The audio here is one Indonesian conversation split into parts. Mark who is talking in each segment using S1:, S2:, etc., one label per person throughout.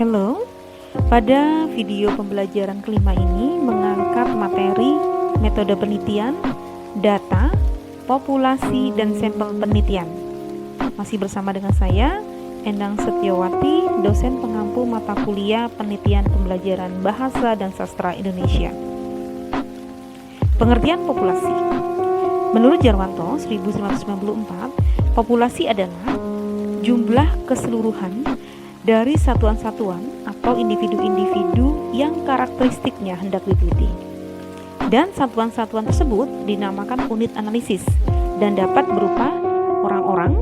S1: Halo, pada video pembelajaran kelima ini mengangkat materi metode penelitian, data, populasi, dan sampel penelitian. Masih bersama dengan saya, Endang Setiawati, dosen pengampu mata kuliah penelitian pembelajaran Bahasa dan Sastra Indonesia. Pengertian populasi. Menurut Jarwanto 1994, populasi adalah jumlah keseluruhan dari satuan-satuan atau individu-individu yang karakteristiknya hendak diteliti. Dan satuan-satuan tersebut dinamakan unit analisis dan dapat berupa orang-orang,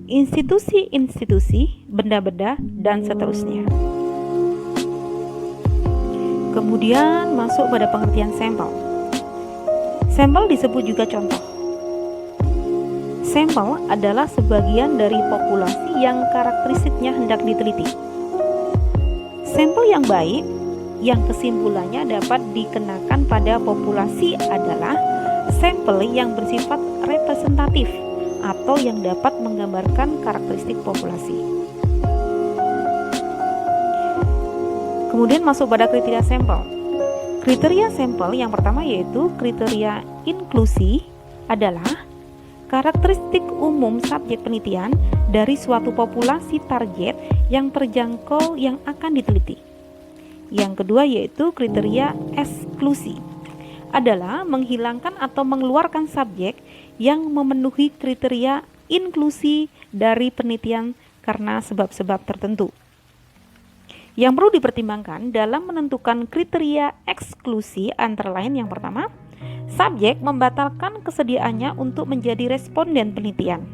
S1: institusi-institusi, benda-benda, dan seterusnya. Kemudian masuk pada pengertian sampel. Sampel disebut juga contoh. Sampel adalah sebagian dari populasi yang karakteristiknya hendak diteliti. Sampel yang baik, yang kesimpulannya dapat dikenakan pada populasi adalah sampel yang bersifat representatif atau yang dapat menggambarkan karakteristik populasi. Kemudian masuk pada kriteria sampel. Kriteria sampel yang pertama yaitu kriteria inklusi adalah karakteristik umum subjek penelitian dari suatu populasi target yang terjangkau yang akan diteliti. Yang kedua yaitu kriteria eksklusi adalah menghilangkan atau mengeluarkan subjek yang memenuhi kriteria inklusi dari penelitian karena sebab-sebab tertentu. Yang perlu dipertimbangkan dalam menentukan kriteria eksklusi antara lain yang pertama, subjek membatalkan kesediaannya untuk menjadi responden penelitian.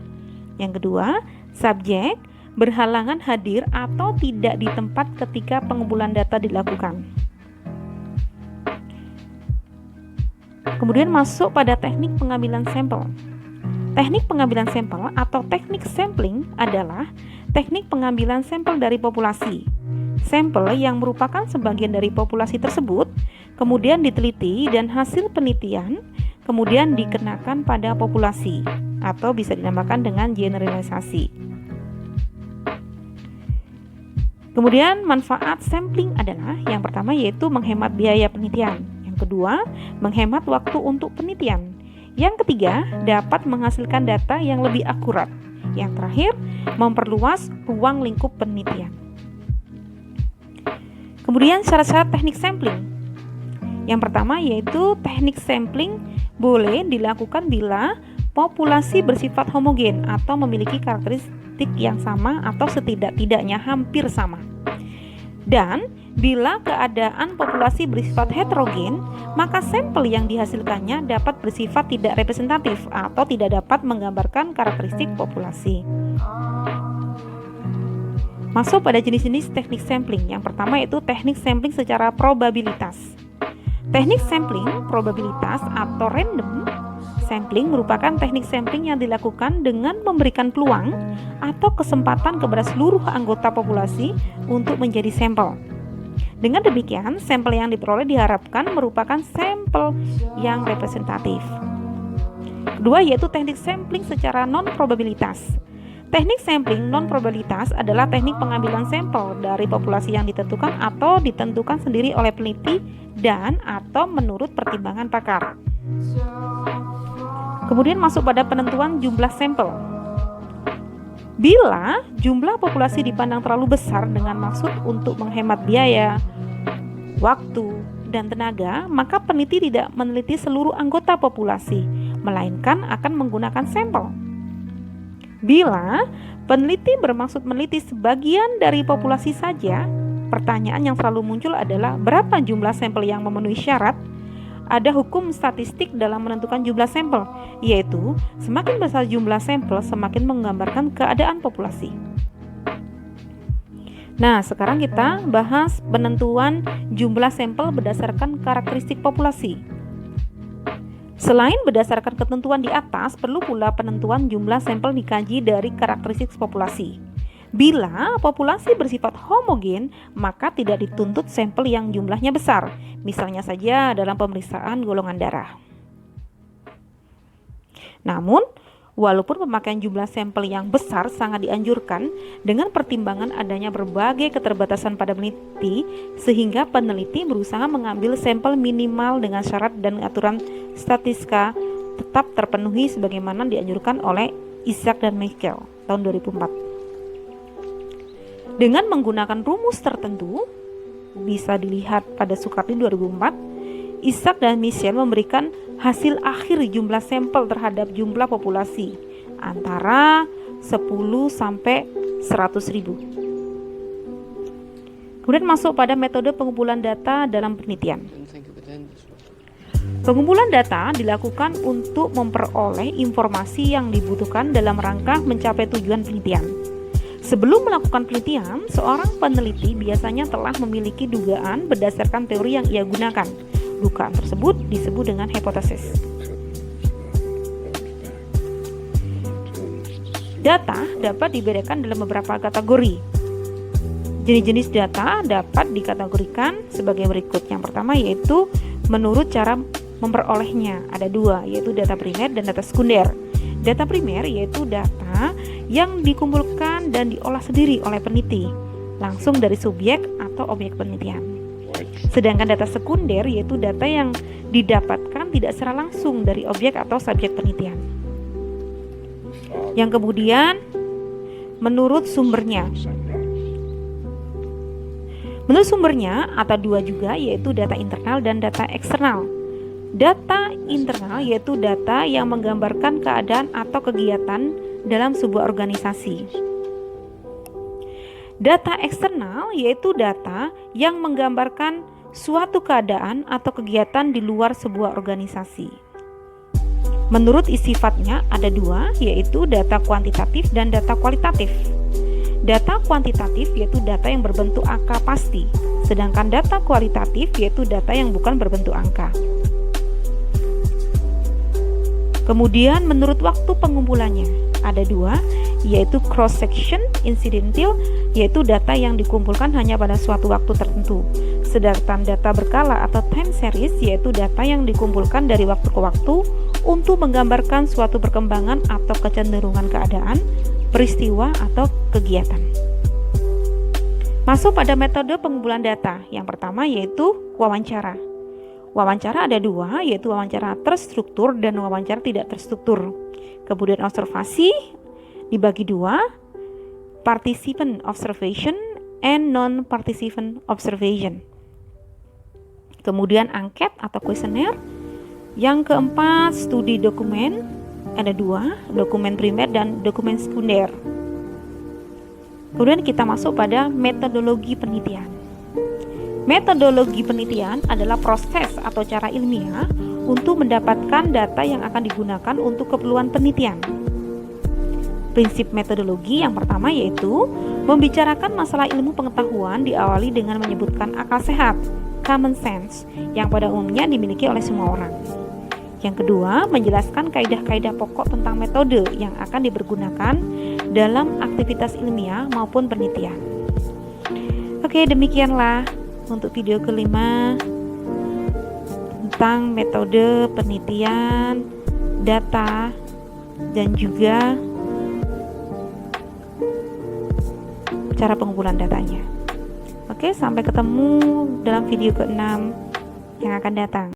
S1: Yang kedua, subjek berhalangan hadir atau tidak di tempat ketika pengumpulan data dilakukan. Kemudian masuk pada teknik pengambilan sampel. Teknik pengambilan sampel atau teknik sampling adalah teknik pengambilan sampel dari populasi. Sampel yang merupakan sebagian dari populasi tersebut kemudian diteliti dan hasil penelitian kemudian dikenakan pada populasi atau bisa dinamakan dengan generalisasi. Kemudian manfaat sampling adalah yang pertama yaitu menghemat biaya penelitian, yang kedua menghemat waktu untuk penelitian, yang ketiga dapat menghasilkan data yang lebih akurat, yang terakhir memperluas ruang lingkup penelitian. Kemudian syarat-syarat teknik sampling. Yang pertama yaitu teknik sampling boleh dilakukan bila populasi bersifat homogen atau memiliki karakteristik yang sama atau setidak-tidaknya hampir sama. Dan bila keadaan populasi bersifat heterogen, maka sampel yang dihasilkannya dapat bersifat tidak representatif atau tidak dapat menggambarkan karakteristik populasi. Masuk pada jenis-jenis teknik sampling. Yang pertama yaitu teknik sampling secara probabilitas. Teknik sampling probabilitas atau random sampling merupakan teknik sampling yang dilakukan dengan memberikan peluang atau kesempatan kepada seluruh anggota populasi untuk menjadi sampel. Dengan demikian, sampel yang diperoleh diharapkan merupakan sampel yang representatif. Kedua yaitu teknik sampling secara non-probabilitas. Teknik sampling non-probabilitas adalah teknik pengambilan sampel dari populasi yang ditentukan atau ditentukan sendiri oleh peneliti dan atau menurut pertimbangan pakar. Kemudian masuk pada penentuan jumlah sampel. Bila jumlah populasi dipandang terlalu besar dengan maksud untuk menghemat biaya, waktu, dan tenaga, maka peneliti tidak meneliti seluruh anggota populasi, melainkan akan menggunakan sampel. Bila peneliti bermaksud meneliti sebagian dari populasi saja, pertanyaan yang selalu muncul adalah berapa jumlah sampel yang memenuhi syarat? Ada hukum statistik dalam menentukan jumlah sampel, yaitu semakin besar jumlah sampel semakin menggambarkan keadaan populasi. Nah, sekarang kita bahas penentuan jumlah sampel berdasarkan karakteristik populasi. Selain berdasarkan ketentuan di atas, perlu pula penentuan jumlah sampel dikaji dari karakteristik populasi. Bila populasi bersifat homogen, maka tidak dituntut sampel yang jumlahnya besar, misalnya saja dalam pemeriksaan golongan darah. Namun, Walaupun pemakaian jumlah sampel yang besar sangat dianjurkan dengan pertimbangan adanya berbagai keterbatasan pada peneliti, sehingga peneliti berusaha mengambil sampel minimal dengan syarat dan aturan statistika tetap terpenuhi sebagaimana dianjurkan oleh Isaac dan Michael tahun 2004. Dengan menggunakan rumus tertentu, bisa dilihat pada Sukarti 2004, Isaac dan Michel memberikan hasil akhir jumlah sampel terhadap jumlah populasi antara 10 sampai 100.000. Kemudian masuk pada metode pengumpulan data dalam penelitian. Pengumpulan data dilakukan untuk memperoleh informasi yang dibutuhkan dalam rangka mencapai tujuan penelitian. Sebelum melakukan penelitian, seorang peneliti biasanya telah memiliki dugaan berdasarkan teori yang ia gunakan. Dugaan tersebut disebut dengan hipotesis. Data dapat dibedakan dalam beberapa kategori. Jenis-jenis data dapat dikategorikan sebagai berikut. Yang pertama yaitu menurut cara memperolehnya. Ada dua, yaitu data primer dan data sekunder. Data primer yaitu data yang dikumpulkan dan diolah sendiri oleh peneliti, langsung dari subjek atau objek penelitian. Sedangkan data sekunder yaitu data yang didapatkan tidak secara langsung dari objek atau subjek penelitian. Yang kemudian menurut sumbernya. Menurut sumbernya ada dua juga, yaitu data internal dan data eksternal. Data internal yaitu data yang menggambarkan keadaan atau kegiatan dalam sebuah organisasi. Data eksternal yaitu data yang menggambarkan suatu keadaan atau kegiatan di luar sebuah organisasi. Menurut sifatnya ada dua, yaitu data kuantitatif dan data kualitatif. Data kuantitatif yaitu data yang berbentuk angka pasti, sedangkan data kualitatif yaitu data yang bukan berbentuk angka. Kemudian menurut waktu pengumpulannya ada dua, yaitu cross section incidental, yaitu data yang dikumpulkan hanya pada suatu waktu tertentu. Sedangkan data berkala atau time series yaitu data yang dikumpulkan dari waktu ke waktu untuk menggambarkan suatu perkembangan atau kecenderungan keadaan, peristiwa atau kegiatan. Masuk pada metode pengumpulan data. Yang pertama yaitu wawancara. Wawancara ada dua, yaitu wawancara terstruktur dan wawancara tidak terstruktur. Kemudian observasi dibagi dua, participant observation and non-participant observation. Kemudian angket atau kuesioner. Yang keempat studi dokumen, ada dua, dokumen primer dan dokumen sekunder. Kemudian kita masuk pada metodologi penelitian. Metodologi penelitian adalah proses atau cara ilmiah untuk mendapatkan data yang akan digunakan untuk keperluan penelitian. Prinsip metodologi yang pertama yaitu membicarakan masalah ilmu pengetahuan diawali dengan menyebutkan akal sehat, common sense, yang pada umumnya dimiliki oleh semua orang. Yang kedua, menjelaskan kaidah-kaidah pokok tentang metode yang akan dipergunakan dalam aktivitas ilmiah maupun penelitian. Oke, demikianlah untuk video kelima tentang metode penelitian, data, dan juga cara pengumpulan datanya. Oke, sampai ketemu dalam video ke-6 yang akan datang.